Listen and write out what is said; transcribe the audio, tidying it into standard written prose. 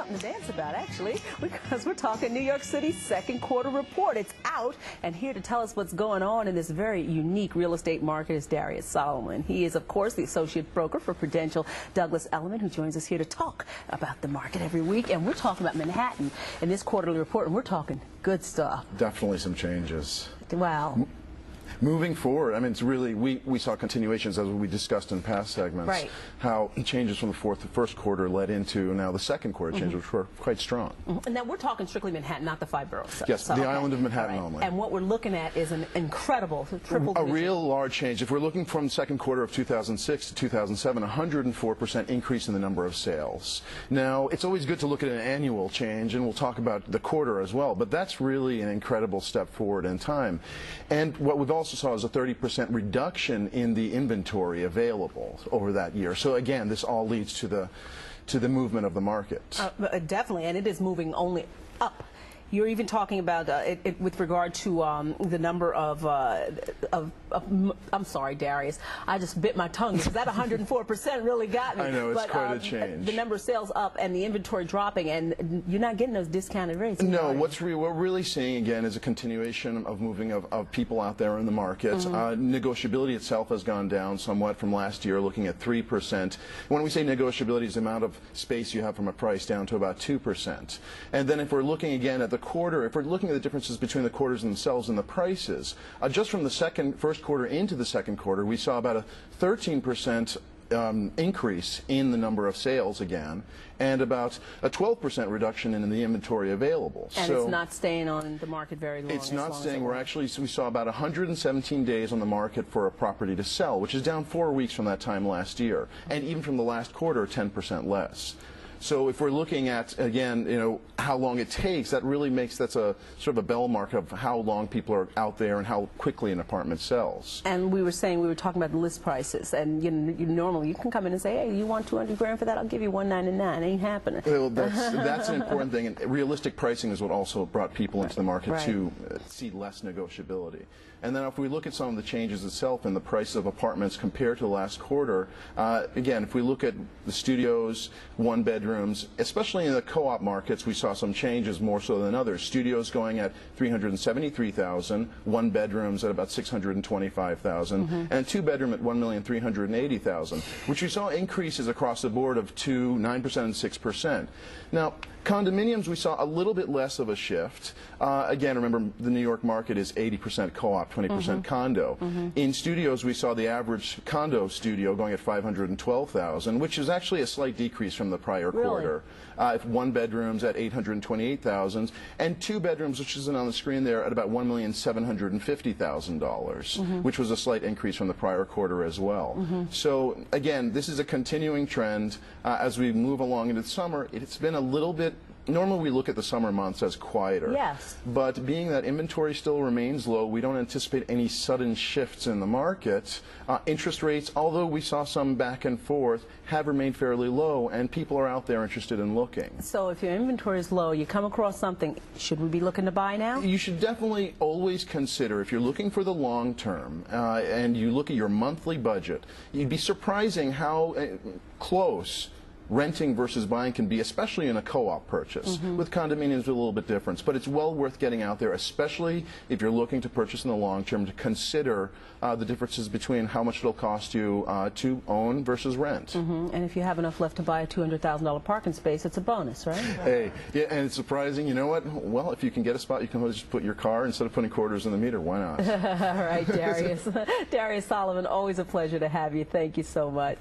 something to dance about, actually, because we're talking New York City's second quarter report. It's out, and here to tell us what's going on in this very unique real estate market is Darius Solomon. He is, of course, the associate broker for Prudential Douglas Elliman, who joins us here to talk about the market every week. And we're talking about Manhattan in this quarterly report, and we're talking good stuff. Definitely some changes. Wow. Moving forward, I mean, it's really, we saw continuations as we discussed in past segments. Right. How changes from the first quarter led into now the second quarter changes, which were quite strong. And now we're talking strictly Manhattan, not the 5 boroughs. Yes, the island of Manhattan only. And what we're looking at is an incredible triple digit. A real large change. If we're looking from second quarter of 2006 to 2007, 104% increase in the number of sales. Now, it's always good to look at an annual change, and we'll talk about the quarter as well, but that's really an incredible step forward in time. And what we've also saw is a 30% reduction in the inventory available over that year. So again, this all leads to the movement of the market. Definitely, and it is moving only up. You're even talking about with regard to the number of I'm sorry, Darius, I just bit my tongue because that 104% really got me. I know, it's quite a change. The number of sales up and the inventory dropping, and you're not getting those discounted rates. No, what we're really seeing again is a continuation of moving of people out there in the market. Negotiability itself has gone down somewhat from last year, looking at 3%. When we say negotiability, is the amount of space you have from a price down to about 2%. And then if we're looking again at the quarter, if we're looking at the differences between the quarters themselves and the prices, just from the first quarter into the second quarter, we saw about a 13% increase in the number of sales again, and about a 12% reduction in the inventory available. And so it's not staying on the market very long. It's not staying. We saw about 117 days on the market for a property to sell, which is down 4 weeks from that time last year, and even from the last quarter, 10% less. So if we're looking at, again, how long it takes, that really that's a sort of a bell mark of how long people are out there and how quickly an apartment sells. And we were talking about the list prices, and normally you can come in and say, hey, you want 200 grand for that? I'll give you $199. Ain't happening. Well, that's an important thing. And realistic pricing is what also brought people into the market to see less negotiability. And then if we look at some of the changes itself in the price of apartments compared to the last quarter, again, if we look at the studios, one-bedrooms, especially in the co-op markets, we saw some changes more so than others. Studios going at $373,000, one-bedrooms at about $625,000, and two-bedroom at $1,380,000, which we saw increases across the board of 2%, 9%, and 6%. Now, condominiums, we saw a little bit less of a shift. Again, remember, the New York market is 80% co-op, 20% condo. In studios, we saw the average condo studio going at $512,000, which is actually a slight decrease from the prior quarter. One bedrooms at $828,000, and two bedrooms, which isn't on the screen there, at about $1,750,000, which was a slight increase from the prior quarter as well. So again, this is a continuing trend as we move along into the summer. It's been a little bit. Normally we look at the summer months as quieter. Yes. But being that inventory still remains low, we don't anticipate any sudden shifts in the market. Interest rates, although we saw some back and forth, have remained fairly low, and people are out there interested in looking. So if your inventory is low, you come across something, should we be looking to buy now? You should definitely always consider, if you're looking for the long term, and you look at your monthly budget, you'd be surprising how close renting versus buying can be, especially in a co-op purchase. With condominiums, a little bit different, but it's well worth getting out there, especially if you're looking to purchase in the long term, to consider the differences between how much it'll cost you to own versus rent. And if you have enough left to buy a $200,000 parking space, it's a bonus, right? Hey, yeah, and it's surprising. You know what? Well, if you can get a spot, you can just put your car, instead of putting quarters in the meter, why not? All right, Darius. Darius Solomon, always a pleasure to have you. Thank you so much.